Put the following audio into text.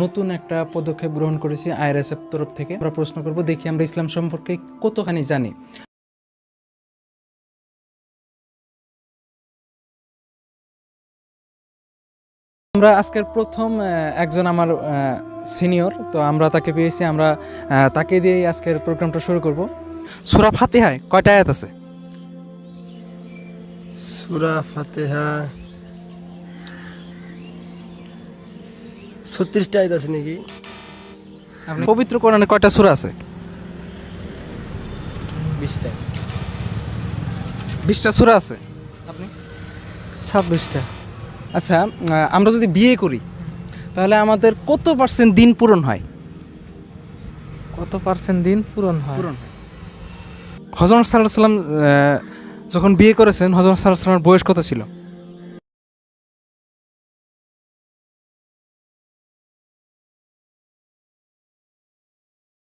নতুন একটা পদক্ষেপ গ্রহণ করেছি আইআরএসএফ তরফ থেকে। আমরা প্রশ্ন করব, দেখি আমরা ইসলাম সম্পর্কে কতখানি জানি। আমরা আজকের প্রথম একজন আমার সিনিয়র, তো আমরা তাকে পেয়েছি, আমরা তাকে দিয়েই আজকের প্রোগ্রামটা শুরু করব। সূরা ফাতিহায় কয়টা আয়াত আছে? সূরা ফাতিহা 36টা আয়াত আছে নাকি? পবিত্র কোরআনে কয়টা সূরা আছে? 20টা। 20টা সূরা আছে। আপনি? 26টা। আচ্ছা, আমরা যদি বিয়ে করি তাহলে আমাদের কত পার্সেন্ট দিন পূরণ হয়? কত পার্সেন্ট দিন পূরণ হয়? হযরত সাল্লাল্লাহু আলাইহি ওয়াসাল্লাম যখন বিয়ে করেছেন, হযরত সাল্লাল্লাহু আলাইহি ওয়াসাল্লামের বয়স কত ছিল?